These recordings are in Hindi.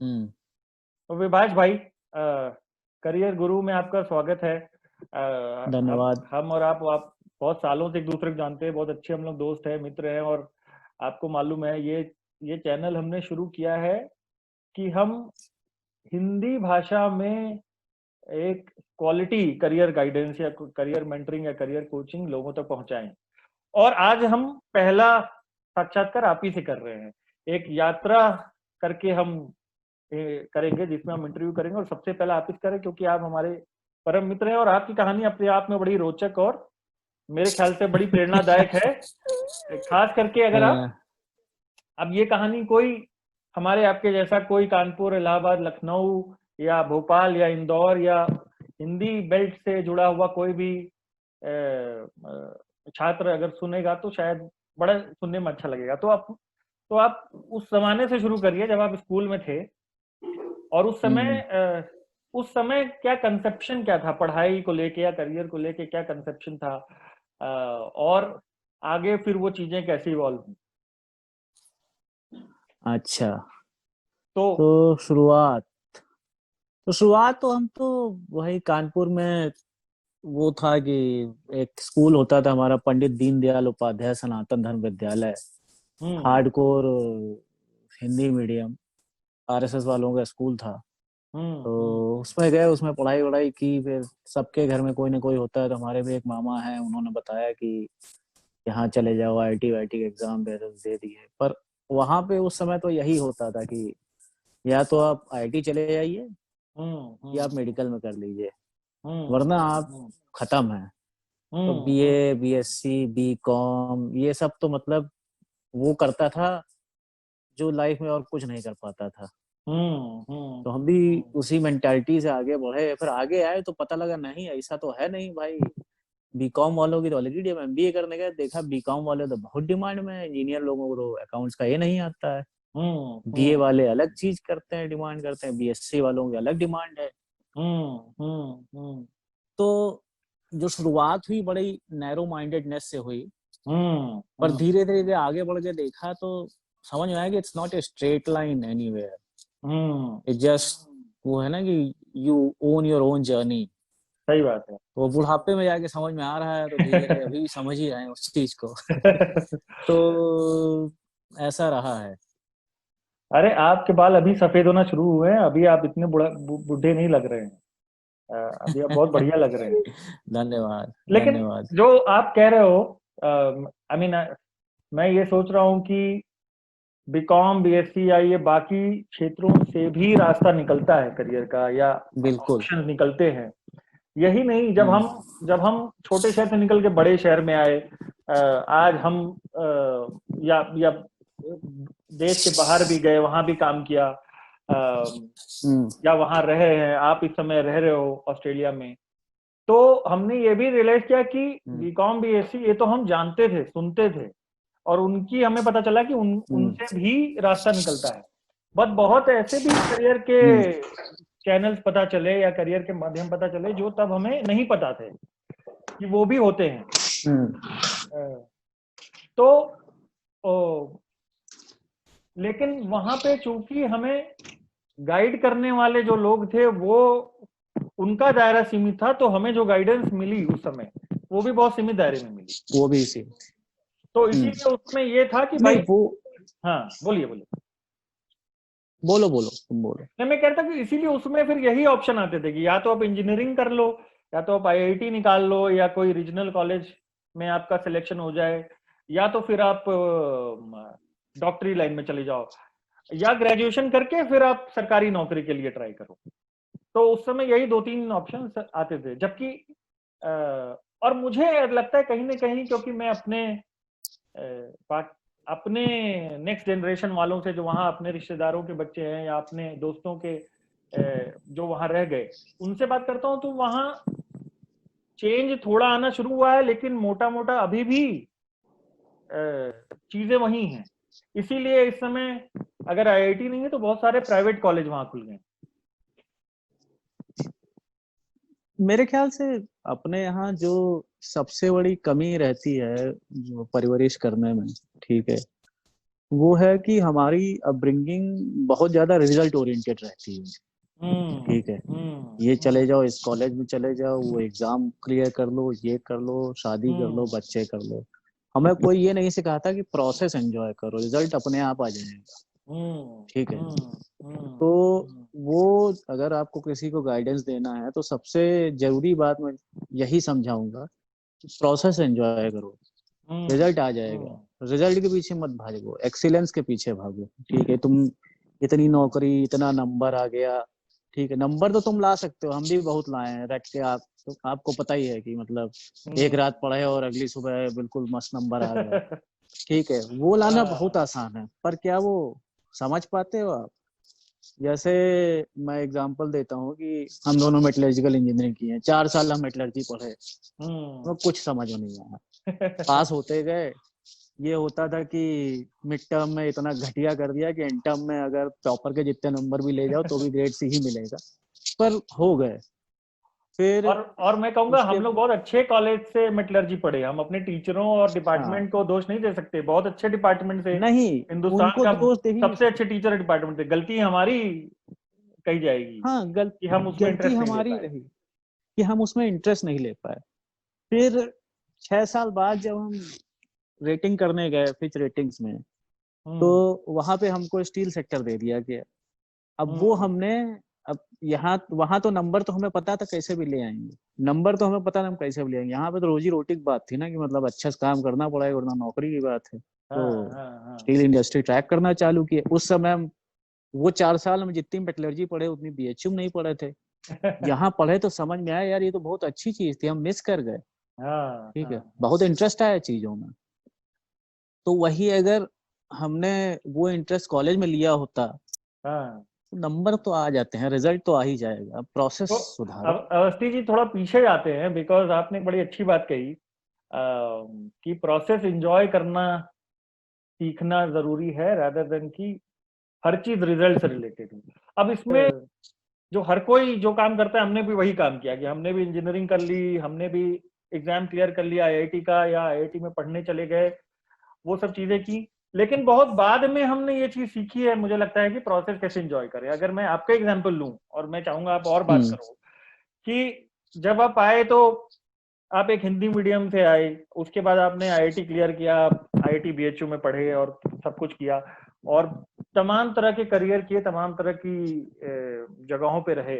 हम्म। तो विभाष भाई, करियर गुरु में आपका स्वागत है। हम धन्यवाद। हम और आप बहुत सालों से एक दूसरे को जानते हैं, बहुत अच्छे हम लोग दोस्त हैं, मित्र हैं। और आपको मालूम है, ये चैनल हमने शुरू किया है कि हम हिंदी भाषा में एक क्वालिटी करियर गाइडेंस या करियर मेंटरिंग या करियर कोचिंग लोगों तक पहुंचाएं। और आज हम पहला साक्षात्कार आप ही से कर रहे हैं। एक यात्रा करके हम करेंगे, जिसमें हम इंटरव्यू करेंगे, और सबसे पहले आप ही करें क्योंकि आप हमारे परम मित्र हैं और आपकी कहानी अपने आप में बड़ी रोचक और मेरे ख्याल से बड़ी प्रेरणादायक है। खास करके अगर आप हाँ, अब ये कहानी कोई हमारे आपके जैसा कोई कानपुर, इलाहाबाद, लखनऊ या भोपाल या इंदौर या हिंदी बेल्ट से जुड़ा हुआ कोई भी छात्र अगर सुनेगा तो शायद बड़ा सुनने में अच्छा लगेगा। तो आप उस जमाने से शुरू करिए जब आप स्कूल में थे। और हम्म। उस समय क्या कंसेप्शन क्या था पढ़ाई को लेके या करियर को लेके, क्या कंसेप्शन था? और आगे फिर वो चीजें कैसे इवॉल्व हुई? अच्छा। तो तो शुरुआत तो हम तो वही कानपुर में वो था कि एक स्कूल होता था हमारा, पंडित दीनदयाल उपाध्याय सनातन धर्म विद्यालय। हम्म हार्डकोर हिंदी मीडियम आरएसएस वालों का स्कूल था। हम्म हम्म तो उसमें गए, उसमें पढ़ाई वढ़ाई की। फिर सबके घर में कोई ना कोई होता है, तो हमारे भी एक मामा है, उन्होंने बताया कि यहाँ चले जाओ, आईटी वाईटी के एग्जाम दे दिए। पर वहां पे उस समय तो यही होता था कि या तो आप आईटी चले जाइए हम्म या हम्म आप मेडिकल में कर लीजिए, हम्म वरना आप हम्म खत्म है। तो हम्म बीए, बीएससी, बीकॉम ये सब तो मतलब वो करता था जो लाइफ में और कुछ नहीं कर पाता था। तो हम भी उसी मेंटालिटी से आगे बढ़े। फिर आगे आए तो पता लगा नहीं, ऐसा तो है नहीं भाई। बीकॉम वालों की तो ऑलरेडी, हम एमबीए करने गए देखा बीकॉम वाले तो बहुत डिमांड में है, इंजीनियर लोगों को तो अकाउंट्स का ये नहीं आता है। हम्म बीए हम्म वाले अलग चीज करते हैं, डिमांड करते हैं, बीएससी वालों की अलग डिमांड है। हम्म तो जो शुरुआत हुई बड़ी नैरो माइंडेडनेस से हुई, हम्म पर हम्म धीरे धीरे आगे बढ़ के देखा तो समझ में आया कि it's not a straight line anywhere. Hmm it just वो है ना कि you own your own journey. सही बात है। वो बुढ़ापे में जाके समझ में आ रहा है, तो धीरे धीरे अभी भी समझ ही रहे हैं उस चीज को। तो ऐसा रहा है। अरे, आपके बाल अभी सफेद होना शुरू हुए हैं, अभी आप इतने बूढ़े नहीं लग रहे हैं। अभी आप बहुत बढ़िया लग रहे हैं। धन्यवाद। लेकिन धन्यवाद। जो आप कह रहे हो, आई मीन, मैं ये सोच रहा हूँ कि बीकॉम, बीएससी या ये बाकी क्षेत्रों से भी रास्ता निकलता है करियर का, या बिल्कुल। ऑप्शन निकलते हैं। यही नहीं, हम्म। जब हम छोटे शहर से निकल के बड़े शहर में आए, आज हम या देश के बाहर भी गए, वहां भी काम किया, हम्म। या वहां रहे हैं, आप इस समय रह रहे हो ऑस्ट्रेलिया में। तो हमने ये भी रियलाइज किया कि हम्म। बीकॉम, बीएससी ये तो हम जानते थे, सुनते थे, और उनकी हमें पता चला कि हम्म। उनसे भी रास्ता निकलता है। बट बहुत ऐसे भी करियर के हम्म। चैनल्स पता चले या करियर के माध्यम पता चले जो तब हमें नहीं पता थे कि वो भी होते हैं। हम्म। अ, तो ओ, लेकिन वहां पे चूंकि हमें गाइड करने वाले जो लोग थे वो, उनका दायरा सीमित था, तो हमें जो गाइडेंस मिली उस समय वो भी बहुत सीमित दायरे में मिली। वो भी इसी। तो हम्म। इसीलिए उसमें ये था कि नहीं भाई, वो, हाँ, बोलिए बोलिए। बोलो बोलो, तुम बोलो। नहीं, मैं कहता कि इसीलिए उसमें फिर यही ऑप्शन आते थे कि या तो आप इंजीनियरिंग कर लो, या तो आप आईआईटी निकाल लो, या कोई रीजनल कॉलेज में आपका सिलेक्शन हो जाए, या तो फिर आप डॉक्टरी लाइन में चले जाओ, या ग्रेजुएशन करके फिर आप सरकारी नौकरी के लिए ट्राई करो। तो उस समय यही दो तीन ऑप्शन आते थे। जबकि अ, और मुझे लगता है कहीं ना कहीं, क्योंकि मैं अपने नेक्स्ट जनरेशन वालों से, जो वहाँ अपने रिश्तेदारों के बच्चे हैं या अपने दोस्तों के जो वहाँ रह गए, उनसे बात करता हूँ, तो वहाँ चेंज थोड़ा आना शुरू हुआ है, लेकिन मोटा मोटा अभी भी चीजें वही हैं। इसीलिए इस समय अगर आईआईटी नहीं है तो बहुत सारे प्राइवेट कॉलेज वहाँ खुल गए। मेरे ख्याल से अपने यहाँ जो सबसे बड़ी कमी रहती है जो परवरिश करने में, ठीक है, वो है कि हमारी अपब्रिंगिंग बहुत ज्यादा रिजल्ट ओरिएंटेड रहती है। ठीक है, ये चले जाओ, इस कॉलेज में चले जाओ, वो एग्जाम क्लियर कर लो, ये कर लो, शादी कर लो, बच्चे कर लो। हमें कोई ये नहीं सिखाता कि प्रोसेस एंजॉय करो, रिजल्ट अपने आप आ जाएगा। ठीक है, तो वो अगर आपको किसी को गाइडेंस देना है तो सबसे जरूरी बात मैं यही समझाऊंगा कि प्रोसेस एंजॉय करो, रिजल्ट आ जाएगा। रिजल्ट के पीछे मत भागो, एक्सीलेंस के पीछे भागो। ठीक है, तुम इतनी नौकरी, इतना नंबर आ गया, ठीक है, नंबर तो तुम ला सकते हो, हम भी बहुत लाए हैं रट के। आप तो आपको पता ही है कि मतलब एक रात पढ़े और अगली सुबह बिल्कुल मस्त नंबर आ गया। ठीक है, वो लाना बहुत आसान है, पर क्या वो समझ पाते हो आप? जैसे मैं एग्जांपल देता हूँ कि हम दोनों मेटलर्जिकल इंजीनियरिंग की हैं, 4 साल हम मेटलर्जी पढ़े, तो कुछ समझ में नहीं आया। पास होते गए, ये होता था कि मिड टर्म में इतना घटिया कर दिया कि एंड टर्म में अगर टॉपर के जितने नंबर भी ले जाओ तो भी ग्रेड सी ही मिलेगा, पर हो गए। फिर और मैं कहूंगा उसके हम लोग बहुत अच्छे कॉलेज से मेटलर्जी पढ़े। हम अपने टीचरों और हाँ, डिपार्टमेंट को दोष नहीं दे सकते, बहुत अच्छे डिपार्टमेंट से, नहीं, हिंदुस्तान उनको का दोष दे ही नहीं सबसे सकते। अच्छे टीचर डिपार्टमेंट से। गलती हमारी कही जाएगी हाँ, कि हम उसमें गलती इंटरेस्ट नहीं ले हमारी पाए। रही कि हम उसमें इंटरेस्ट नहीं ले पाए। फिर 6 साल बाद जब हम रेटिंग करने गए फिच रेटिंग्स में, तो वहां पे हमको स्टील सेक्टर दे दिया गया। अब वो हमने, अब यहाँ वहां तो नंबर तो हमें पता था कैसे भी ले आएंगे, नंबर तो हमें पता था हम कैसे भी ले आएंगे। यहाँ पे तो रोजी रोटी की बात थी ना, कि मतलब अच्छा से काम करना पड़ेगा वरना नौकरी की बात है। तो स्टील इंडस्ट्री ट्रैक करना चालू किए उस समय हम। वो 4 साल हम जितनी मेटलर्जी पढ़े उतनी बीएचयू नहीं पढ़े थे। यहाँ पढ़े तो समझ में आया यार ये तो बहुत अच्छी चीज थी, हम मिस कर गए। ठीक है, बहुत इंटरेस्ट आया चीजों में। तो वही अगर हमने वो इंटरेस्ट कॉलेज में लिया होता तो नंबर तो आ जाते हैं, रिजल्ट तो आ ही जाएगा, प्रोसेस तो सुधारो। अवस्थी जी थोड़ा पीछे जाते हैं, बिकॉज आपने बड़ी अच्छी बात कही कि प्रोसेस एंजॉय करना सीखना जरूरी है, रादर देन कि हर चीज रिजल्ट से रिलेटेड हो। अब इसमें जो हर कोई जो काम करता है, हमने भी वही काम किया कि हमने भी इंजीनियरिंग कर ली, हमने भी एग्जाम क्लियर कर लिया आईआईटी का, या आईआईटी में पढ़ने चले गए, वो सब चीजें की। लेकिन बहुत बाद में हमने ये चीज सीखी है, मुझे लगता है कि प्रोसेस कैसे एंजॉय करें। अगर मैं आपका एग्जांपल लूं, और मैं चाहूंगा आप और बात करो, कि जब आप आए तो आप एक हिंदी मीडियम से आए, उसके बाद आपने आईआईटी क्लियर किया, आईआईटी बीएचयू में पढ़े और सब कुछ किया, और तमाम तरह के करियर किए, तमाम तरह की जगहों पे रहे।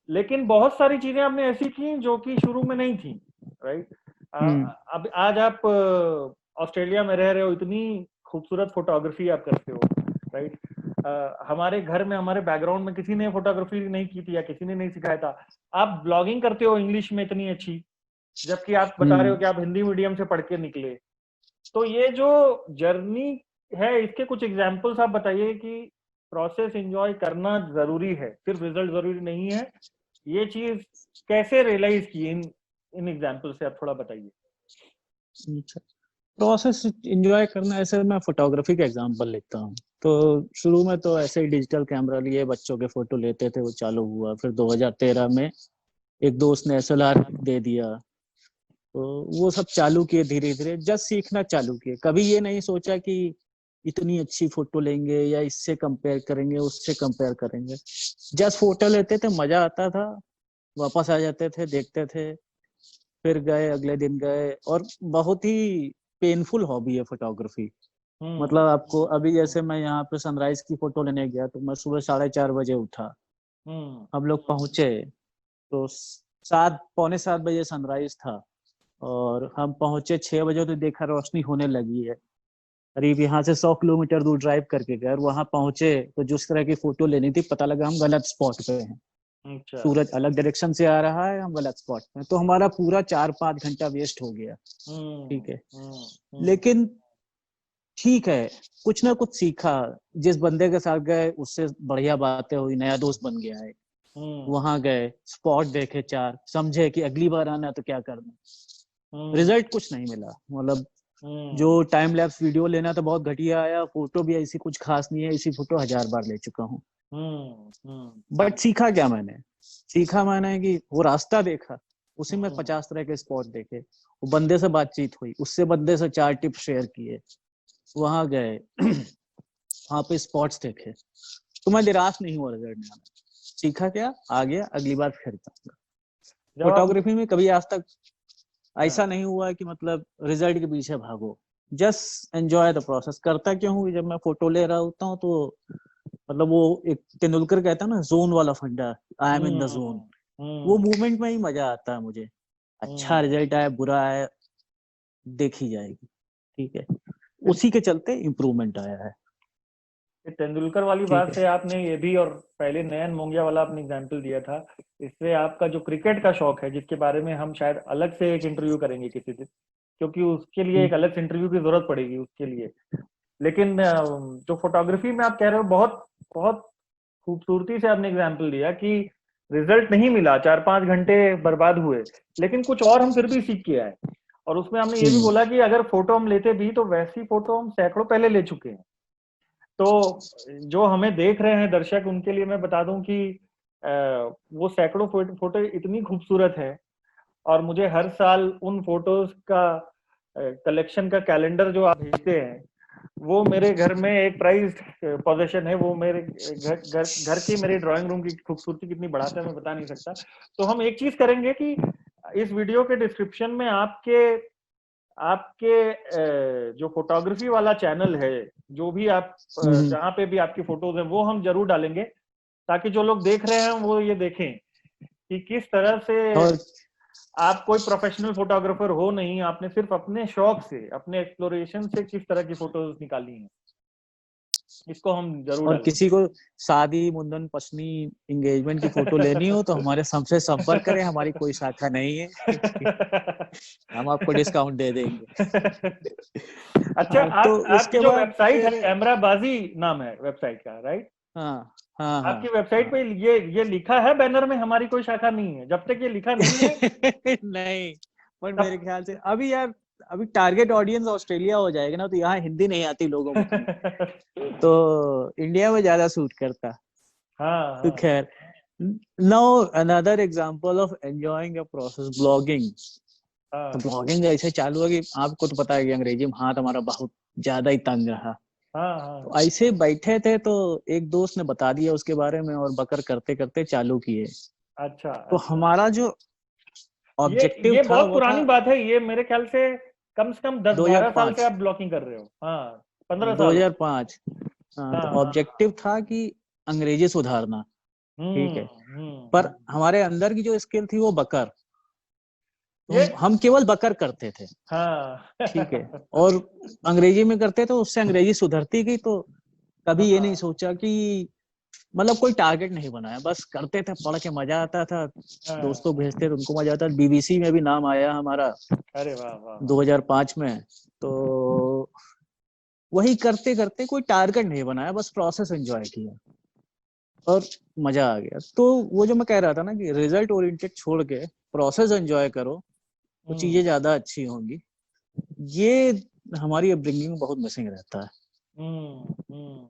लेकिन बहुत सारी चीजें आपने ऐसी की जो कि शुरू में नहीं थी, राइट? अब आज आप ऑस्ट्रेलिया में रह रहे हो, इतनी खूबसूरत फोटोग्राफी आप करते हो, राइट? हमारे घर में, हमारे बैकग्राउंड में किसी ने फोटोग्राफी नहीं की थी या किसी ने नहीं सिखाया था। आप ब्लॉगिंग करते हो इंग्लिश में इतनी अच्छी, जबकि आप बता रहे हो कि आप हिंदी मीडियम से पढ़ के निकले। तो ये जो जर्नी है, इसके कुछ एग्जाम्पल्स आप बताइए कि प्रोसेस एंजॉय करना जरूरी है, सिर्फ रिजल्ट जरूरी नहीं है। ये चीज कैसे रियलाइज की इन इन एग्जाम्पल से आप थोड़ा बताइए। प्रोसेस एंजॉय करना, ऐसे मैं फोटोग्राफी का एग्जांपल लेता हूँ। तो शुरू में तो ऐसे ही डिजिटल कैमरा लिए बच्चों के फोटो लेते थे, वो चालू हुआ। फिर 2013 में एक दोस्त ने एसएलआर दे दिया, तो वो सब चालू किए, धीरे धीरे जस्ट सीखना चालू किए। कभी ये नहीं सोचा कि इतनी अच्छी फोटो लेंगे या इससे कंपेयर करेंगे, उससे कंपेयर करेंगे। जस्ट फोटो लेते थे, मजा आता था, वापस आ जाते थे, देखते थे, फिर गए, अगले दिन गए। और बहुत ही पेनफुल हॉबी है फोटोग्राफी। मतलब आपको अभी, जैसे मैं यहाँ पे सनराइज की फोटो लेने गया, तो मैं सुबह 4:30 बजे उठा, हम लोग पहुंचे तो 7, पौने 7 बजे सनराइज था, और हम पहुंचे 6 बजे तो देखा रोशनी होने लगी है। करीब यहाँ से 100 किलोमीटर दूर ड्राइव करके गए, और वहां पहुंचे तो जिस तरह की फोटो लेनी थी, पता लगा हम गलत स्पॉट पे हैं। सूरज अलग डायरेक्शन से आ रहा है, हम गलत स्पॉट पे, तो हमारा पूरा 4-5 घंटा वेस्ट हो गया। ठीक है, लेकिन ठीक है, कुछ ना कुछ सीखा। जिस बंदे के साथ गए उससे बढ़िया बातें हुई, नया दोस्त बन गया है। वहां गए, स्पॉट देखे, 4 समझे कि अगली बार आना तो क्या करना। रिजल्ट कुछ नहीं मिला, मतलब जो टाइम लैप्स वीडियो लेना तो बहुत घटिया आया, फोटो भी ऐसी कुछ खास नहीं है, इसी फोटो 1000 बार ले चुका हूँ। बट सीखा क्या मैंने? सीखा मैंने कि वो रास्ता देखा, उसी में 50 तरह के स्पॉट देखे, वो बंदे से बातचीत हुई, उससे बंदे से 4 टिप्स शेयर किए, वहां गए वहां पे स्पॉट्स देखे, तो मैं निराश नहीं हुआ रिजल्ट में आना। सीखा क्या, आ गया, अगली बार फिर जाऊंगा। जब आप फोटोग्राफी में कभी आज तक ऐसा हाँ, नहीं हुआ कि मतलब रिजल्ट के पीछे भागो, जस्ट एंजॉय द प्रोसेस। करता क्यों हूँ, जब मैं फोटो ले रहा होता हूँ तो मतलब वो एक तेंदुलकर कहता है ना, जोन वाला फंडा, I am in the zone. हम्म वो हम्म मूवमेंट में ही मजा आता है मुझे। अच्छा हम्म रिजल्ट आए बुरा आए देखी जाएगी, ठीक है, उसी के चलते इम्प्रूवमेंट आया है। ये तेंदुलकर वाली ठीक बात है। से आपने ये भी, और पहले नयन मोंगिया वाला आपने एग्जाम्पल दिया था, इससे आपका जो क्रिकेट का शौक है, जिसके बारे में हम शायद अलग से एक इंटरव्यू करेंगे किसी दिन, क्योंकि उसके लिए एक हम्म, अलग से इंटरव्यू की जरूरत पड़ेगी उसके लिए। लेकिन जो फोटोग्राफी में आप कह रहे हो, बहुत बहुत खूबसूरती से आपने एग्जाम्पल दिया कि रिजल्ट नहीं मिला, 4-5 घंटे बर्बाद हुए, लेकिन कुछ और हम फिर भी सीख के आए। और उसमें हमने ये भी हम्म, बोला कि अगर फोटो हम लेते भी तो वैसी फोटो हम सैकड़ों पहले ले चुके हैं। तो जो हमें देख रहे हैं दर्शक, उनके लिए मैं बता दूं कि वो सैकड़ों फोटो इतनी खूबसूरत है, और मुझे हर साल उन फोटोज का कलेक्शन का कैलेंडर जो आप भेजते हैं, वो मेरे घर में एक प्राइज्ड पोजीशन है। वो मेरे घर घर घर की मेरी ड्राइंग रूम की खूबसूरती कितनी बढ़ाता है मैं बता नहीं सकता। तो हम एक चीज करेंगे कि इस वीडियो के डिस्क्रिप्शन में आपके आपके जो फोटोग्राफी वाला चैनल है, जो भी आप हम्म। जहाँ पे भी आपकी फोटोज हैं, वो हम जरूर डालेंगे, ताकि जो लोग देख रहे हैं वो ये देखें कि किस तरह से और आप कोई प्रोफेशनल फोटोग्राफर हो नहीं, आपने सिर्फ अपने शौक से, अपने एक्सप्लोरेशन से किस तरह की फोटोज निकाली हैं। इसको हम जरूर और डालेंगे। किसी को शादी मुंडन पत्नी एंगेजमेंट की फोटो लेनी हो तो हमारे हमसे संपर्क करें, हमारी कोई शाखा नहीं है हम आपको डिस्काउंट दे देंगे। अच्छा, हाँ, तो आप आपकी उसके जो बाद वेबसाइट है, फिर कैमराबाजी नाम है वेबसाइट का, राइट? हाँ हाँ हाँ आपकी वेबसाइट हाँ पे ये लिखा है बैनर में, हमारी कोई शाखा नहीं है। जब तक ये लिखा नहीं है नहीं, पर मेरे तब ख्याल से अभी यार, अभी टारगेट ऑडियंस ऑस्ट्रेलिया हो जाएगा ना, तो यहाँ हिंदी नहीं आती लोगों को उतनी, तो इंडिया में ज्यादा सूट करता। हाँ तो हाँ खैर, now another example of enjoying a process, blogging. तो हाँ ब्लॉगिंग ऐसे चालू है कि आपको तो पता है कि अंग्रेजी में हाथ हमारा बहुत ज्यादा ही तंग रहा। हाँ तो हाँ। ऐसे बैठे थे तो एक दोस्त ने बता दिया उसके बारे में, और बकर करते करते चालू किए। अच्छा तो अच्छा। हमारा जो ऑब्जेक्टिव ये था बहुत वो था पुरानी बात है, ये मेरे ख्याल से कम 10-12 साल से 2005, आप ब्लॉकिंग कर रहे हो। हाँ, 15 साल। 2005। हाँ, हाँ तो हाँ हाँ। ऑब्जेक्टिव था कि अंग्रेजी सुधारना, ठीक है। पर हम्म। हमारे अंदर की जो स्किल थी वो बकर, तो ये हम केवल बकर करते थे, हाँ ठीक है। और अंग्रेजी में करते तो उससे अंग्रेजी सुधरती गई, तो कभी ये नहीं हाँ सोचा कि मतलब कोई टारगेट नहीं बनाया, बस करते थे, पढ़ के मजा आता था, हाँ। दोस्तों भेजते थे उनको मजा आता था। बीबीसी में भी नाम आया हमारा अरे वाह वाह वाह। 2005 में। तो वही करते करते कोई टारगेट नहीं बनाया, बस प्रोसेस एंजॉय किया और मजा आ गया। तो वो जो मैं कह रहा था ना कि रिजल्ट ओरिएंटेड छोड़ के प्रोसेस एंजॉय करो तो चीजें हम्म ज्यादा अच्छी होंगी। ये हमारी अपब्रिंगिंग में बहुत मिसिंग रहता है। हम्म।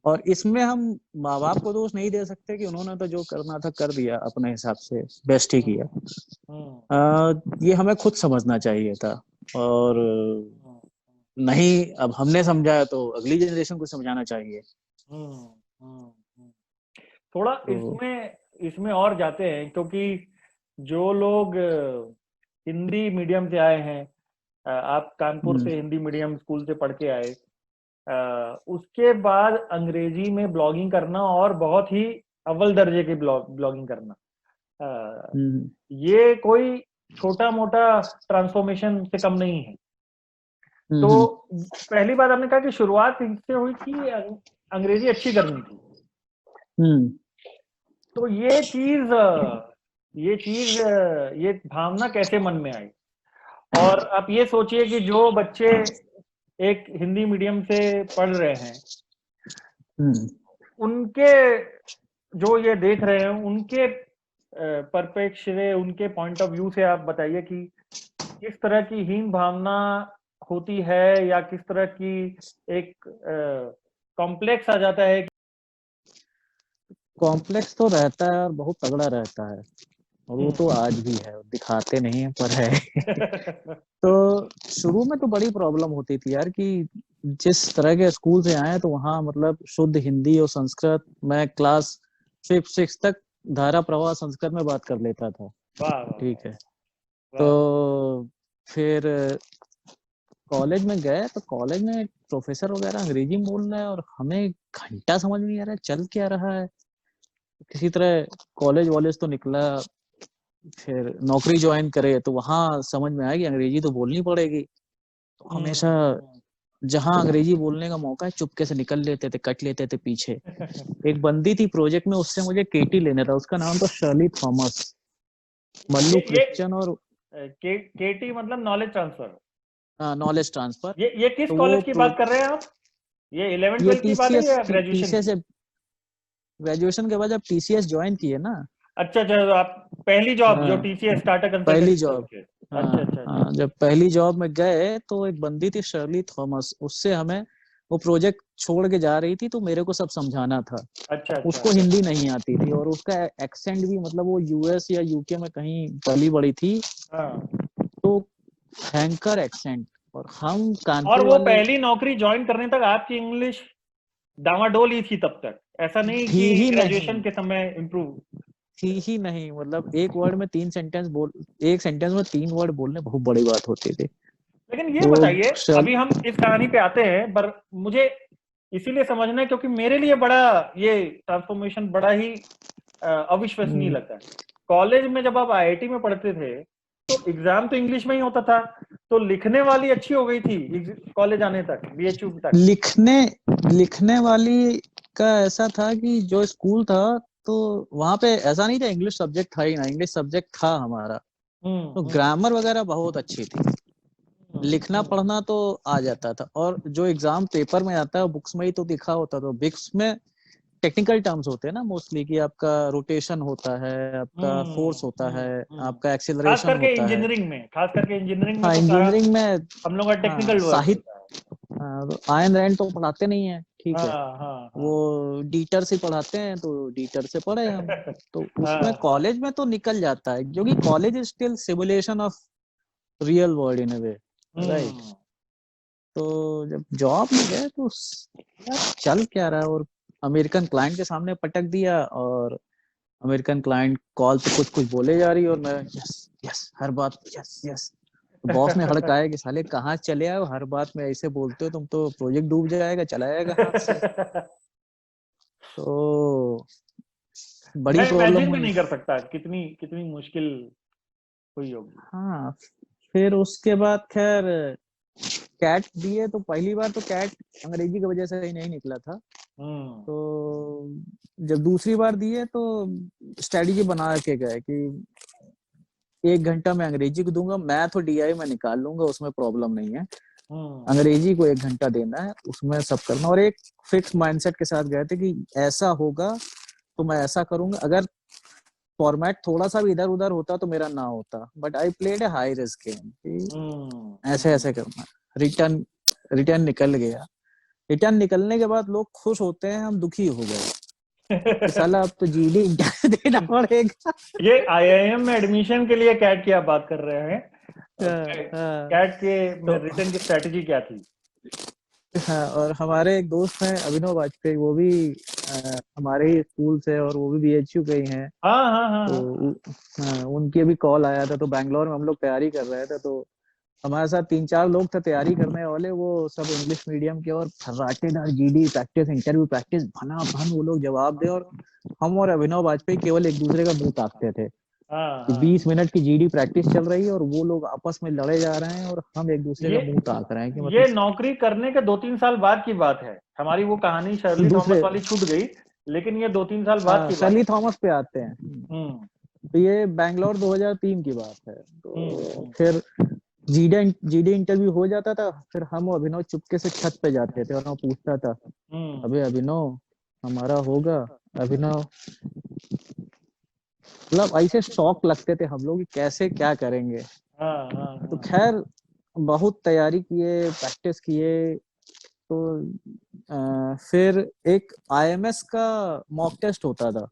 और इसमें हम माँ बाप को दोष नहीं दे सकते कि उन्होंने तो जो करना था कर दिया, अपने हिसाब से बेस्ट ही किया। हम्म हम्म ये हमें खुद समझना चाहिए था। और हम्म नहीं, अब हमने समझाया तो अगली जनरेशन को समझाना चाहिए। हम्म हम्म। थोड़ा तो इसमें इसमें और जाते हैं, क्योंकि जो लोग हिंदी मीडियम से आए हैं, आप कानपुर हम्म, से हिंदी मीडियम स्कूल से पढ़ के आए, उसके बाद अंग्रेजी में ब्लॉगिंग करना और बहुत ही अव्वल दर्जे की ब्लॉगिंग करना, अ, हम्म, ये कोई छोटा मोटा ट्रांसफॉर्मेशन से कम नहीं है। हम्म, तो पहली बात आपने कहा कि शुरुआत इससे हुई कि अंग्रेजी अच्छी करनी थी। हम्म, तो ये भावना कैसे मन में आई? और आप ये सोचिए कि जो बच्चे एक हिंदी मीडियम से पढ़ रहे हैं, हम्म। उनके, जो ये देख रहे हैं, उनके परपेक्ष से, उनके पॉइंट ऑफ व्यू से आप बताइए कि किस तरह की हीन भावना होती है, या किस तरह की एक कॉम्प्लेक्स आ जाता है। कॉम्प्लेक्स तो रहता है और बहुत तगड़ा रहता है, और वो तो आज भी है, दिखाते नहीं है पर है। तो शुरू में तो बड़ी प्रॉब्लम होती थी यार कि जिस तरह के स्कूल से आए तो वहाँ मतलब शुद्ध हिंदी और संस्कृत, मैं क्लास 5-6 तक धारा प्रवाह संस्कृत में बात कर लेता था। वाह ठीक है। वाह। तो फिर कॉलेज में गए तो कॉलेज में प्रोफेसर वगैरह अंग्रेजी में बोल रहा है और हमें घंटा समझ में नहीं आ रहा है चल क्या रहा है। किसी तरह कॉलेज वॉलेज तो निकला, फिर नौकरी ज्वाइन करे तो वहां समझ में आया कि अंग्रेजी तो बोलनी पड़ेगी। तो हमेशा जहां अंग्रेजी बोलने का मौका है चुपके से निकल लेते थे, कट लेते थे पीछे। एक बंदी थी प्रोजेक्ट में, उससे मुझे केटी लेना था, उसका नाम था शर्ली थॉमस। मल्लू क्रिश्चियन और केटी मतलब नॉलेज ट्रांसफर। Knowledge transfer. ये किस तो कॉलेज की बात कर रहे हैं आप? ये 11 ये 12 की बात है टीसीएस या ग्रेजुएशन टीसीएस की? ग्रेजुएशन के बाद जब टीसीएस ज्वाइन किए ना। अच्छा अच्छा, तो आप पहली जॉब जो हाँ, टीसीएस टाटा पहली कंसल्टेंसी जॉब। सर्विस है। अच्छा हाँ अच्छा अच्छा। हाँ, जब पहली जॉब में गए तो एक बंदी थी शर्ली थॉमस, उससे हमें वो प्रोजेक्ट छोड़ के जा रही थी तो मेरे को सब समझाना था। अच्छा अच्छा उसको हिंदी नहीं आती थी और उसका एक्सेंट भी मतलब वो यूएस या यूके में कहीं पली बड़ी थी, हाँ। तो भयंकर एक्सेंट। और हम और कानपुर वो वाले पहली नौकरी ज्वाइन करने तक आपकी इंग्लिश डामाडोल ही थी तब तक, ऐसा नहीं थी कि ही नहीं, ग्रेजुएशन के समय इम्प्रूव? थी ही नहीं। मतलब एक वर्ड में 3 सेंटेंस बोल, एक सेंटेंस में 3 वर्ड बोलने बहुत बड़ी बात होती थी। लेकिन ये वो बताइए, अभी हम इस कहानी पे आते हैं, पर मुझे इसीलिए समझना है क्योंकि मेरे लिए बड़ा ये ट्रांसफॉर्मेशन बड़ा ही अविश्वसनीय लगता है। कॉलेज में जब आप आईआईटी में पढ़ते थे तो एग्जाम तो इंग्लिश में ही होता था, तो लिखने वाली अच्छी हो गई थी कॉलेज आने तक, बीएचयू तक। लिखने लिखने वाली का ऐसा था कि जो स्कूल था तो वहां पे ऐसा नहीं था इंग्लिश सब्जेक्ट था ही ना, इंग्लिश सब्जेक्ट था हमारा। तो हम्म। ग्रामर वगैरह बहुत अच्छी थी, लिखना हम्म। पढ़ना तो आ जाता था। और जो एग्जाम पेपर में आता है बुक्स में ही तो लिखा होता था। बुक्स में टेक्निकल टर्म्स होते हैं ना मोस्टली, कि आपका रोटेशन होता है, आपका फोर्स होता है, आपका खास एक्सेलरेशन करके होता है। इंजीनियरिंग में, खास करके इंजीनियरिंग में हाँ तो सारा इंजीनियरिंग में। हम लोग का हाँ टेक्निकल वर्क साहित्य। होता है। हाँ, तो आयन रैंड तो पढ़ाते नहीं है, ठीक है। हाँ हाँ हाँ। वो डीटर से पढ़ाते हैं तो डीटर से पढ़े हम। तो हाँ उसमें हाँ। कॉलेज में तो निकल जाता है क्योंकि college is still simulation of real world in a way, right. हम्म। तो जब जॉब में गए तो यार चल क्या रहा है, और अमेरिकन क्लाइंट के सामने पटक दिया और अमेरिकन क्लाइंट कॉल पे कुछ कुछ बोले जा रही है और मैं यस यस हर बात यस यस। बॉस ने हड़काया कि साले कहाँ चले आओ, हर बात में ऐसे बोलते हो तुम, तो प्रोजेक्ट डूब जाएगा, चला जाएगा हाथ से। तो बड़ी मैं प्रॉब्लम इमेजिन भी हुई। नहीं कर सकता कितनी कितनी मुश्किल हुई होगी। हाँ, फिर उसके बाद खैर कैट दिए तो पहली बार तो कैट अंग्रेजी की वजह से ही नहीं निकला था। हम्म। तो जब दूसरी बार दिए तो स्ट्रेटेजी बना के गए कि 1 घंटा मैं अंग्रेजी को दूंगा, मैथ और डीआई में निकाल लूंगा, उसमें प्रॉब्लम नहीं है। हम्म। अंग्रेजी को 1 घंटा देना है, उसमें सब करना। और एक फिक्स माइंडसेट के साथ गए थे कि ऐसा होगा तो मैं ऐसा करूंगा। अगर फॉर्मेट थोड़ा सा भी इधर उधर होता तो मेरा ना होता, but I played a high risk game, ऐसे हम्म। ऐसे करना। रिटर्न रिटर्न निकल गया। रिटर्न निकलने के बाद लोग खुश होते हैं, हम दुखी हो गए कि साला अब तो जीडी इंटर देना पड़ेगा। ये आईआईएम में एडमिशन के लिए कैट की आप बात कर रहे हैं? हाँ, कैट के में तो रिटर्न की स्ट्रेटेजी क्या थी? हाँ, और हमारे एक दोस्त हैं अभिनव वाजपेयी, वो भी हमारे ही स्कूल से और वो भी बीएचयू के ही हैं। हाँ हाँ हाँ तो हाँ। हाँ, उनके भी कॉल आया था। तो बैंगलोर में हम लोग तैयारी कर रहे थे, तो हमारे साथ 3-4 लोग थे तैयारी करने वाले, वो सब इंग्लिश मीडियम के और फर्राटेदार जीडी प्रैक्टिस, इंटरव्यू प्रैक्टिस, भना भन वो लोग जवाब दे। और हम और अभिनव वाजपेयी केवल एक दूसरे का मुंह ताकते थे हाँ कि हाँ। 20 मिनट की जीडी प्रैक्टिस चल रही है और वो लोग आपस में लड़े जा रहे हैं और हम एक दूसरे ये का मुंह ताक रहे हैं कि ये मतलब नौकरी करने के 2-3 साल बाद की बात है हमारी। वो कहानी शर्ली थॉमस दूसरे। वाली छूट गई, लेकिन ये 2-3 साल बाद हाँ, की बात शर्ली थॉमस पे आते हैं। है। तो ये बैंगलोर 2003 की बात है। तो हम्म। फिर जीडी जीडी इंटरव्यू हो जाता था, फिर हम और अभिनव चुपके से छत पे जाते थे और मैं पूछता था, हम्म। अबे अभिनव हमारा होगा? अभिनव मतलब ऐसे शौक लगते थे हम लोग कि कैसे क्या करेंगे। हाँ हाँ तो हाँ। खैर बहुत तैयारी किए, प्रैक्टिस किए। तो फिर एक आईएमएस का मॉक टेस्ट होता था।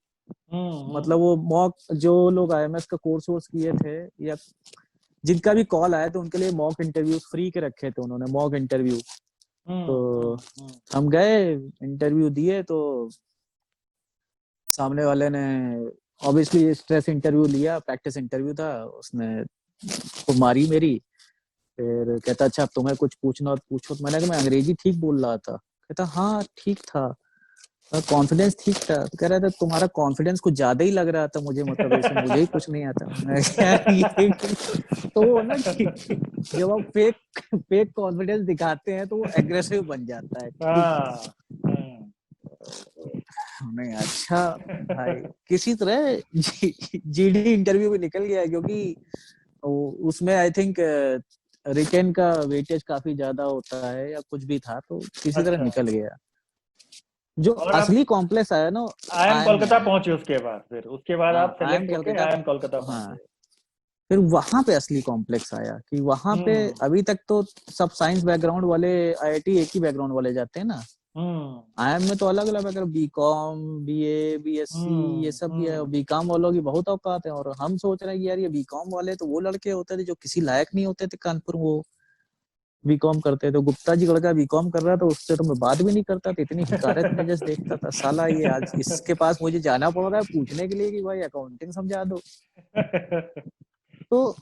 मतलब हम्म। वो मॉक, जो लोग आईएमएस का कोर्स वोर्स किए थे या जिनका भी कॉल आया तो उनके लिए मॉक इंटरव्यू फ्री के रखे थे उन्होंने, मॉक इंटरव्यू। तो हम गए, इंटरव्यू दिए, तो सामने वाले ने ऑब्वियसली स्ट्रेस इंटरव्यू लिया, प्रैक्टिस इंटरव्यू था, उसने तो मारी मेरी। फिर कहता अच्छा अब तुम्हें कुछ पूछना और पूछो। तो मैंने कहा मैं अंग्रेजी ठीक बोल रहा था। कहता हाँ ठीक था, कॉन्फिडेंस ठीक था। तो कह रहा था तुम्हारा कॉन्फिडेंस कुछ ज्यादा ही लग रहा था मुझे, मतलब ऐसे मुझे ही कुछ नहीं आता। मैं ये तो ना कि जब आप फेक फेक कॉन्फिडेंस दिखाते हैं तो वो एग्रेसिव बन जाता है। नहीं अच्छा भाई, किसी तरह जीडी इंटरव्यू भी निकल गया, क्योंकि उसमें आई थिंक रिटेन का वेटेज काफी ज्यादा होता है या कुछ भी था, तो किसी तरह निकल गया। जो असली कॉम्प्लेक्स आया ना, IIM कोलकाता पहुंचे उसके बाद, फिर उसके बाद आप सेलेक्ट होके IIM कोलकाता हाँ, पहुंचे। फिर वहां पे असली कॉम्प्लेक्स आया कि वहां पे अभी तक तो सब साइंस बैकग्राउंड वाले आईआईटी एक ही बैकग्राउंड वाले जाते हैं ना। IIM में तो अलग अलग अगर बीकॉम, बीए, बीएससी ये सब भी है। बीकॉम वालों की बहुत औकात है, और हम सोच रहे हैं कि यार ये बीकॉम वाले तो वो लड़के होते थे जो किसी लायक नहीं होते थे कानपुर, वो बीकॉम करते थे। गुप्ता जी लड़का बीकॉम कर रहा था, उससे तो मैं बात भी नहीं करता था, इतनी हिकारत नजर से देखता था। साला ये आज इसके पास मुझे जाना पड़ रहा है पूछने के लिए कि भाई अकाउंटिंग समझा दो। तो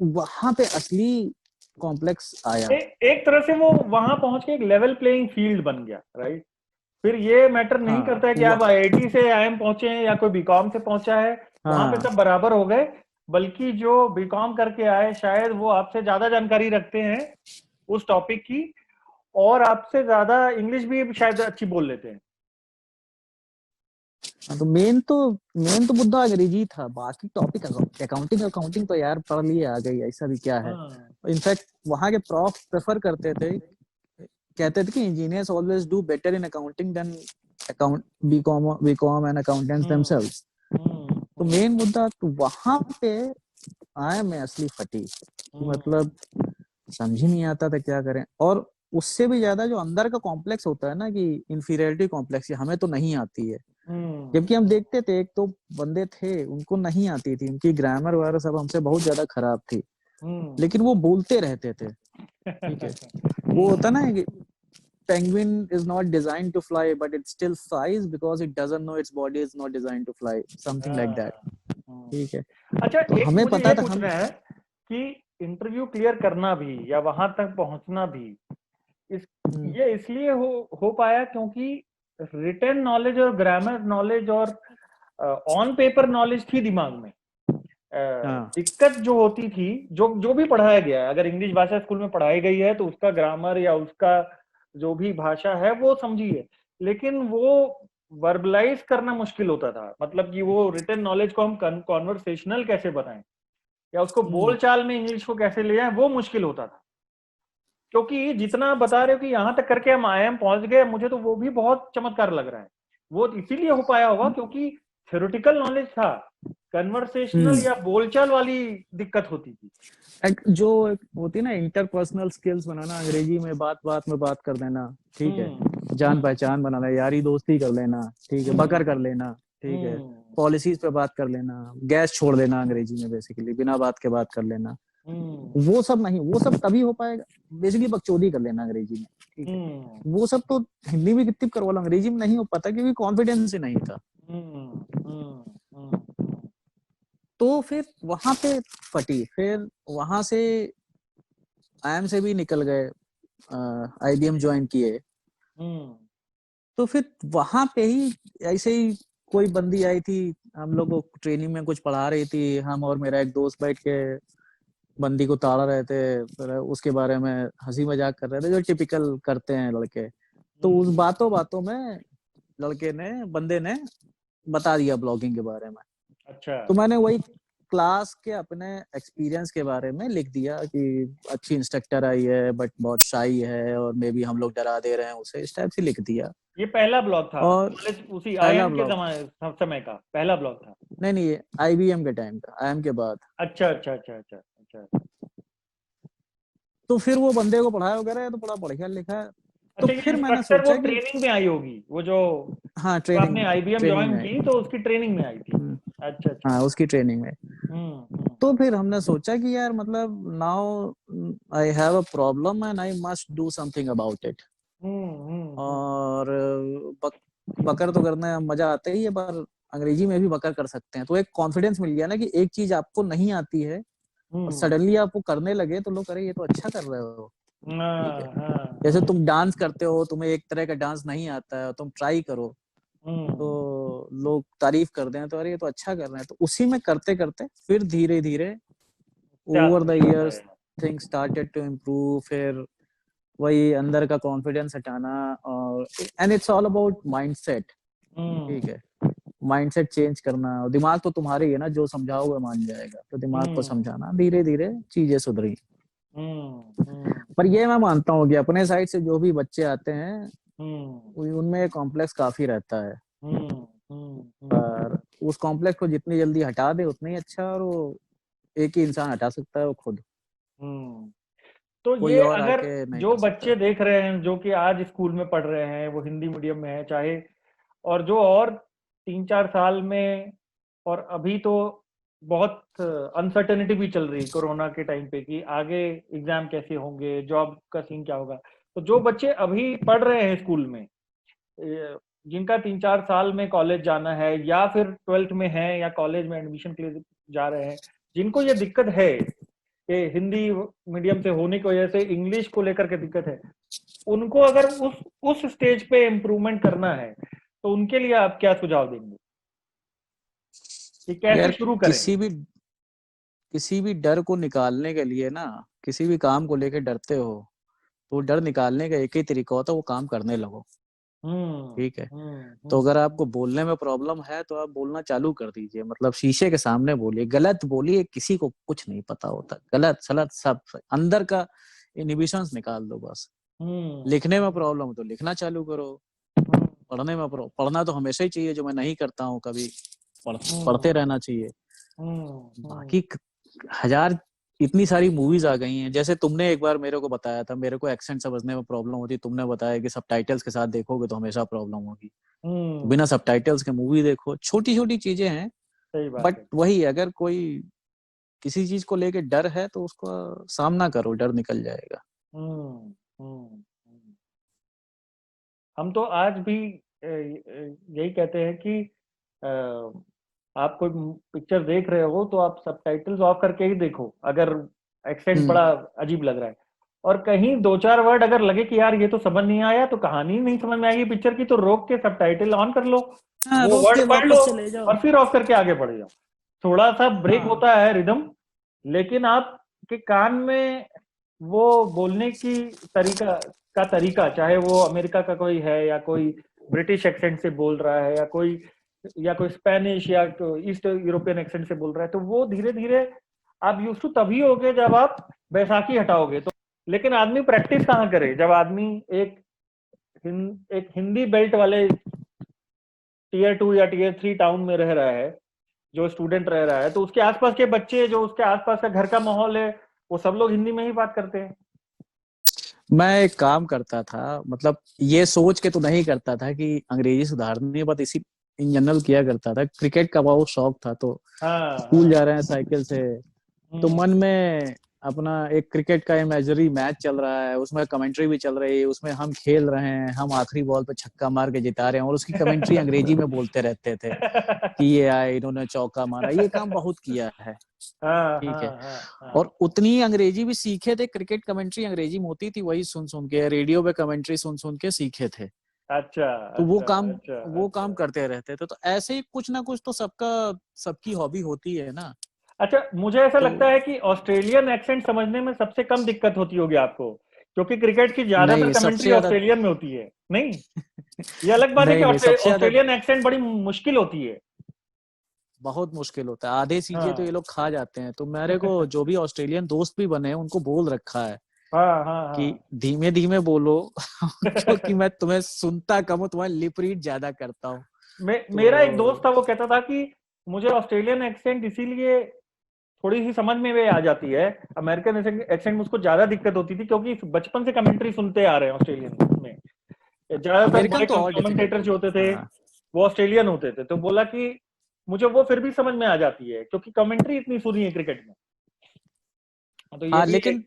वहां पे असली कॉम्प्लेक्स आया। एक तरह से वो वहां पहुंच के एक लेवल प्लेइंग फील्ड बन गया, राइट। फिर ये मैटर नहीं करता है कि आप आईआईटी से IIM पहुंचे हैं या कोई बीकॉम से पहुंचा है, वहां पे सब बराबर हो गए। बल्कि जो बीकॉम करके आए शायद वो आपसे ज्यादा जानकारी रखते हैं उस टॉपिक की, और आपसे ज्यादा इंग्लिश भी शायद अच्छी बोल लेते हैं। तो मेन तो मुद्दा अंग्रेजी था, बाकी टॉपिक अकाउंटिंग तो यार पढ़ लिए आ गई, ऐसा भी क्या है। इनफैक्ट वहां के प्रॉफ प्रेफर करते थे, कहते थे कि engineers always do better in accounting than account BCom and accountants themselves. तो मेन मुद्दा तो वहां पे आया मैं असली फटी, मतलब समझ ही नहीं आता था क्या करें। और उससे भी ज्यादा जो अंदर का कॉम्प्लेक्स होता है ना कि इंफीरियरिटी कॉम्प्लेक्स, हमें तो नहीं आती है। जबकि हम देखते थे एक तो बंदे थे उनको नहीं आती थी, उनकी ग्रामर वगैरह सब हमसे बहुत ज्यादा खराब थी, लेकिन वो बोलते रहते थे। ठीक है, वो होता ना कि penguin is not designed to fly but it still flies because it doesn't know its body is not designed to fly, something like that। ठीक है, अच्छा तो एक हमें मुझे पता ये था पूछना है कि इंटरव्यू क्लियर करना भी या वहां तक पहुंचना भी ये इसलिए हो पाया क्योंकि रिटन नॉलेज और ग्रामर नॉलेज और ऑन पेपर नॉलेज थी दिमाग में। दिक्कत जो होती थी, जो भी पढ़ाया गया है, अगर इंग्लिश भाषा स्कूल में पढ़ाई गई है तो उसका ग्रामर या उसका जो भी भाषा है वो समझिए, लेकिन वो वर्बलाइज करना मुश्किल होता था। मतलब कि वो रिटन नॉलेज को हम कॉन्वर्सेशनल कैसे बनाएं या उसको बोलचाल में इंग्लिश को कैसे ले आए, वो मुश्किल होता था। क्योंकि जितना बता रहे हो कि यहाँ तक करके हम IIM पहुंच गए, मुझे तो वो भी बहुत चमत्कार लग रहा है। वो इसीलिए हो पाया होगा क्योंकि थ्योरेटिकल नॉलेज था, कन्वर्सेशनल या बोलचाल वाली दिक्कत होती थी। जो होती है ना इंटरपर्सनल स्किल्स बनाना, अंग्रेजी में बात बात में बात कर देना, ठीक है, जान पहचान बनाना, यारी दोस्ती कर लेना, ठीक है, बकर कर लेना, ठीक है, पॉलिसीज पे बात कर लेना, गैस छोड़ देना अंग्रेजी में, बेसिकली बिना बात के बात कर लेना, वो सब नहीं। वो सब तभी हो पाएगा, बेसिकली बकचोदी कर लेना अंग्रेजी में, ठीक है। वो सब तो हिंदी में कितनी करवा लो, अंग्रेजी में नहीं हो पाता क्योंकि कॉन्फिडेंस ही नहीं था। तो फिर वहां पे फटी, फिर वहां से IIM से भी निकल गए, IBM ज्वाइन किए। तो फिर वहां पे ही ऐसे ही कोई बंदी आई थी, हम लोग को ट्रेनिंग में कुछ पढ़ा रही थी, हम और मेरा एक दोस्त बैठ के बंदी को ताड़ा रहे थे, फिर उसके बारे में हंसी मजाक कर रहे थे, जो टिपिकल करते हैं लड़के। तो उस बातों में बंदे ने बता दिया ब्लॉगिंग के बारे में। अच्छा। तो मैंने वही क्लास के अपने एक्सपीरियंस के बारे में लिख दिया कि अच्छी इंस्ट्रक्टर आई है बट बहुत शाई है और मे बी हम लोग डरा दे रहे हैं उसे, इस टाइप से लिख दिया। ये पहला ब्लॉग था और उसी पहला IIM के ब्लॉग, समय का पहला ब्लॉग था? नहीं ये IBM के टाइम का, IIM के बाद। अच्छा अच्छा अच्छा अच्छा अच्छा। तो फिर वो बंदे को पढ़ाया वगैरह तो बड़ा बढ़िया लिखा है। तो अच्छा, ये फिर मैंने इंस्ट्रक्टर वो सोचा कि ट्रेनिंग में आई होगी, वो जो हाँ तो आपने IBM ट्रेनिंग ज्वाइन में की तो उसकी ट्रेनिंग में आई थी? अच्छा अच्छा। हाँ उसकी ट्रेनिंग में। तो फिर हमने सोचा कि यार मतलब now I have a problem and I must do something about it. और बकर तो करने में मजा आता ही है, पर अंग्रेजी में भी बकर कर सकते हैं। तो एक कॉन्फिडेंस मिल गया ना कि एक चीज आपको नहीं आती है और सडनली आप वो करने लगे तो लोग, अरे ये तो अच्छा कर रहे हो। ठीक है, जैसे तुम डांस करते हो, तुम्हें एक तरह का डांस नहीं आता है, तुम ट्राई करो तो लोग तारीफ करते हैं, तो अरे ये तो अच्छा कर रहे हैं। तो उसी में करते करते फिर धीरे धीरे over the years things started to improve. फिर वही अंदर का कॉन्फिडेंस हटाना, और and it's all about mindset. ठीक है, माइंडसेट चेंज करना। और दिमाग तो तुम्हारे ही है ना, जो समझाओगे मान जाएगा। तो दिमाग को समझाना, धीरे धीरे चीजें सुधरी। पर ये मैं मानता हूँ कि अपने साइड से जो भी बच्चे आते हैं उनमें कॉम्प्लेक्स काफी रहता है। पर उस कॉम्प्लेक्स को जितनी जल्दी हटा दे उतना ही अच्छा। और वो एक ही इंसान हटा सकता है, वो खुद। तो कोई ये और अगर आके नहीं जो कर बच्चे सकता। देख रहे हैं, जो कि आज स्कूल में पढ़ रहे हैं, वो हिंदी मीडियम में है चाहे, और जो और 3-4 साल में, और अभी तो बहुत अनसर्टेनिटी भी चल रही कोरोना के टाइम पे कि आगे एग्जाम कैसे होंगे, जॉब का सीन क्या होगा। तो जो बच्चे अभी पढ़ रहे हैं स्कूल में, जिनका 3-4 साल में कॉलेज जाना है, या फिर 12th में है या कॉलेज में एडमिशन के लिए जा रहे हैं, जिनको ये दिक्कत है कि हिंदी मीडियम से होने की वजह से इंग्लिश को लेकर के दिक्कत है, उनको अगर उस स्टेज पे इम्प्रूवमेंट करना है तो उनके लिए आप क्या सुझाव देंगे कि कैसे शुरू करें? किसी भी डर को निकालने के लिए ना, किसी भी काम को लेकर डरते हो तो डर निकालने का एक ही तरीका होता है, वो काम करने लगो। ठीक है, तो अगर आपको बोलने में प्रॉब्लम है तो आप बोलना चालू कर दीजिए। मतलब शीशे के सामने बोलिए, गलत बोलिए, किसी को कुछ नहीं पता होता, गलत सलत सब अंदर का इनहिबिशंस निकाल दो बस। लिखने में प्रॉब्लम तो लिखना चालू करो। पढ़ने में पढ़ना तो हमेशा ही चाहिए, जो मैं नहीं करता हूँ कभी। पढ़ते रहना चाहिए। बाकी हजार इतनी सारी मूवीज आ गई हैं। जैसे तुमने एक बार मेरे को बताया था, मेरे को एक्सेंट समझने में प्रॉब्लम होती, तुमने बताया कि सबटाइटल्स के साथ देखोगे तो हमेशा प्रॉब्लम होगी। तो बिना सबटाइटल्स के मूवी देखो। छोटी छोटी चीजें हैं, बट वही, अगर कोई किसी चीज को लेके डर है तो उसका सामना करो, डर निकल जाएगा। हम तो आज भी यही कहते हैं कि आप कोई पिक्चर देख रहे हो तो आप सबटाइटल्स ऑफ करके ही देखो, अगर एक्सेंट बड़ा अजीब लग रहा है। और कहीं 2-4 वर्ड अगर लगे कि यार ये तो समझ नहीं आया, तो कहानी नहीं समझ में आएगी पिक्चर की, तो रोक के सबटाइटल ऑन कर लो, वो रोक के वर्ड पढ़ लो वापस चले जाओ। और फिर ऑफ करके आगे बढ़ जाओ। थोड़ा सा ब्रेक होता है रिदम, लेकिन आपके कान में वो बोलने की तरीका, चाहे वो अमेरिका का कोई है या कोई ब्रिटिश एक्सेंट से बोल रहा है, या कोई स्पेनिश या ईस्ट यूरोपियन एक्सेंट से बोल रहा है, तो वो धीरे धीरे आप यूज टू तभी होगे जब आप बैसाखी हटाओगे। तो लेकिन आदमी प्रैक्टिस कहाँ करे जब आदमी एक हिंदी बेल्ट वाले Tier 2 या Tier 3 टाउन में रह रहा है, जो स्टूडेंट रह रहा है, तो उसके आसपास के बच्चे, जो उसके आसपास का घर का माहौल है, वो सब लोग हिंदी में ही बात करते हैं। मैं एक काम करता था, मतलब ये सोच के तो नहीं करता था कि अंग्रेजी सुधारनी है, बस इसी इन जनरल किया करता था। क्रिकेट का बहुत शौक था, तो स्कूल जा रहे हैं साइकिल से, तो मन में अपना एक क्रिकेट का इमेजिनरी मैच चल रहा है, उसमें कमेंट्री भी चल रही है, उसमें हम खेल रहे हैं, हम आखिरी बॉल पे छक्का मार के जिता रहे हैं, और उसकी कमेंट्री अंग्रेजी में बोलते रहते थे कि ये आए, इन्होंने चौका मारा। ये काम बहुत किया है। ठीक है, और उतनी अंग्रेजी भी सीखे थे। क्रिकेट कमेंट्री अंग्रेजी में होती थी, वही सुन सुन के, रेडियो पे कमेंट्री सुन सुन के सीखे थे। अच्छा, तो वो काम करते रहते थे। तो ऐसे ही कुछ ना कुछ तो सबकी हॉबी होती है ना। अच्छा, मुझे ऐसा लगता है कि ऑस्ट्रेलियन एक्सेंट समझने में सबसे कम दिक्कत होती होगी आपको, क्योंकि क्रिकेट की ज्यादातर नहीं, सबसे कमेंट्री ज्यादा ऑस्ट्रेलियन में होती है। नहीं, ये अलग बात है कि नहीं, सबसे ज्यादा ऑस्ट्रेलियन एक्सेंट बड़ी मुश्किल होती है। बहुत मुश्किल होता है। आधे चीजें तो हाँ ये लोग खा जाते हैं। तो मेरे को जो भी ऑस्ट्रेलियन दोस्त भी बने हैं उनको बोल रखा है हाँ हाँ कि हाँ। धीमे धीमे बोलो क्योंकि मैं तुम्हें सुनता कम हूँ, तुम्हारी लिप रीड ज्यादा करता हूँ। मेरा एक दोस्त था, तो वो कहता था कि मुझे ऑस्ट्रेलियन एक्सेंट इसीलिए थोड़ी सी समझ में वे आ जाती है, अमेरिकन एक्सेंट मुझको ज्यादा दिक्कत होती थी, क्योंकि बचपन से कमेंट्री सुनते आ रहे हैं ऑस्ट्रेलियन में। ज्यादातर बड़े अमेरिकन तो और कमेंटेटर डिफिकल्ट जो होती होते है। थे हाँ। वो ऑस्ट्रेलियन होते थे। तो बोला कि मुझे वो फिर भी समझ में आ जाती है, क्योंकि कमेंट्री इतनी सुनी है क्रिकेट में। तो ये हाँ, भी लेकिन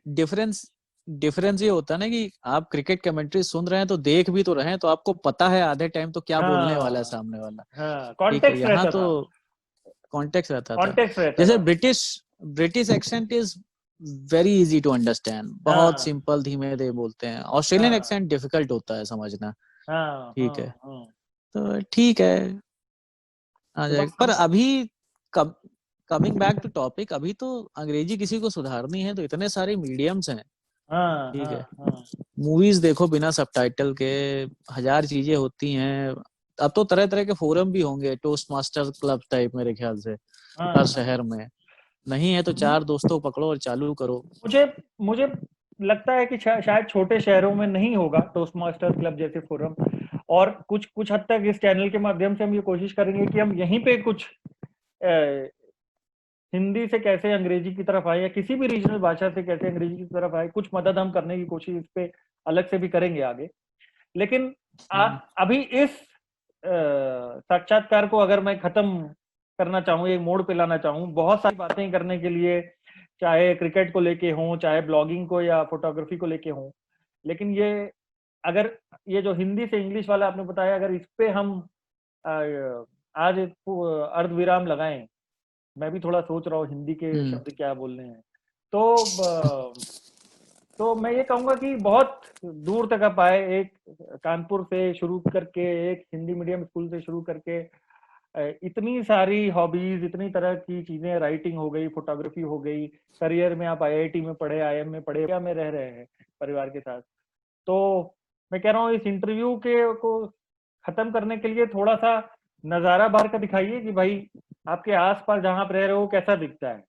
डिफरेंस ये होता है ना कि आप क्रिकेट कमेंट्री सुन रहे हैं तो देख भी तो रहे हैं, तो आपको पता है आधे टाइम तो क्या बोलने वाला है हाँ सामने वाला। हाँ, ठीक है, कॉन्टेक्स्ट यहाँ रहता तो था। कॉन्टेक्स्ट रहता था। कॉन्टेक्स्ट रहता जैसे था। British accent is very easy to understand, बहुत हाँ सिंपल धीमे धीमे बोलते हैं। ऑस्ट्रेलियन हाँ एक्सेंट डिफिकल्ट होता है समझना। हाँ ठीक हाँ है, हाँ। तो ठीक है, आ तो जाएगा। बस पर हम। अभी कमिंग बैक टू टॉपिक, अभी तो अंग्रेजी किसी को सुधारनी है तो इतने सारे मीडियम्स हैं। हाँ ठीक हाँ है, हाँ मूवीज देखो बिना सबटाइटल के, हजार चीजें होती हैं। अब तो तरह तरह के फोरम भी होंगे, टोस्ट मास्टर क्लब टाइप, मेरे ख्याल से हाँ हर हाँ। शहर में। नहीं है तो 4 दोस्तों को पकड़ो और चालू करो। मुझे मुझे लगता है कि शायद छोटे शहरों में नहीं होगा टोस्ट मास्टर क्लब जैसे फोरम, और कुछ कुछ हद तक इस चैनल के माध्यम से हम ये कोशिश करेंगे कि हम यहीं पे कुछ हिंदी से कैसे अंग्रेजी की तरफ आए, या किसी भी रीजनल भाषा से कैसे अंग्रेजी की तरफ आए, कुछ मदद हम करने की कोशिश इस पे अलग से भी करेंगे आगे। लेकिन अभी इस साक्षात्कार को अगर मैं खत्म करना चाहूँ, एक मोड़ पे लाना चाहूँ, बहुत सारी बातें करने के लिए, चाहे क्रिकेट को लेके हों, चाहे ब्लॉगिंग को या फोटोग्राफी को लेके हों, लेकिन ये अगर ये जो हिंदी से इंग्लिश वाला आपने बताया, अगर इस पे हम आज अर्धविराम लगाएं, मैं भी थोड़ा सोच रहा हूँ हिंदी के हम्म। शब्द क्या बोलने हैं, तो मैं ये कहूंगा कि बहुत दूर तक आप आए, एक कानपुर से शुरू करके, एक हिंदी मीडियम स्कूल से शुरू करके, इतनी सारी हॉबीज, इतनी तरह की चीजें, राइटिंग हो गई, फोटोग्राफी हो गई, करियर में आप आईआईटी में पढ़े, आईएम में पढ़े, क्या में रह रहे हैं परिवार के साथ। तो मैं कह रहा हूँ इस इंटरव्यू के को खत्म करने के लिए थोड़ा सा नजारा बाहर का दिखाइए कि भाई आपके आसपास जहां आप रह रहे हो कैसा दिखता है,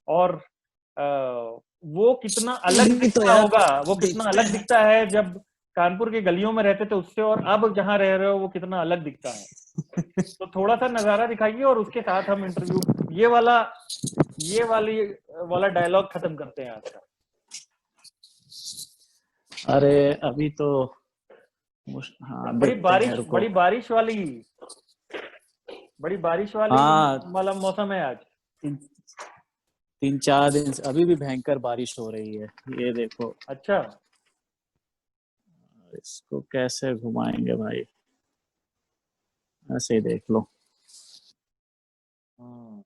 और वो कितना अलग अभी तो दिखता यार होगा, वो कितना देखते अलग हैं। दिखता है जब कानपुर के गलियों में रहते थे उससे, और अब जहां रह रहे हो वो कितना अलग दिखता है। तो थोड़ा सा नजारा दिखाइए, और उसके साथ हम इंटरव्यू ये वाला डायलॉग खत्म करते हैं आज का। अरे अभी तो हाँ, देखते हैं, रुको। बड़ी बारिश वाली हाँ, वाला मौसम है आज। 3-4 दिन से अभी भी भयंकर बारिश हो रही है। ये देखो, अच्छा। इसको कैसे घुमाएंगे भाई, ऐसे ही देख लो। हम्म,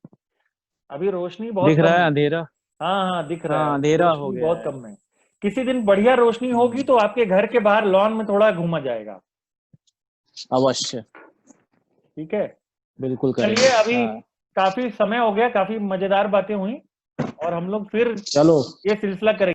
अभी रोशनी बहुत दिख रहा कम है है। अंधेरा। हाँ हाँ, दिख रहा है, हाँ, अंधेरा हो रोशनी गया बहुत है। कम है। किसी दिन बढ़िया रोशनी होगी तो आपके घर के बाहर लॉन में थोड़ा घूमा जाएगा। अवश्य, ठीक है। बिल्कुल चलिए, करेंगे। अभी हाँ, काफी समय हो गया, काफी मजेदार बातें हुई, और हम लोग फिर चलो। ये सिलसिला करेंगे।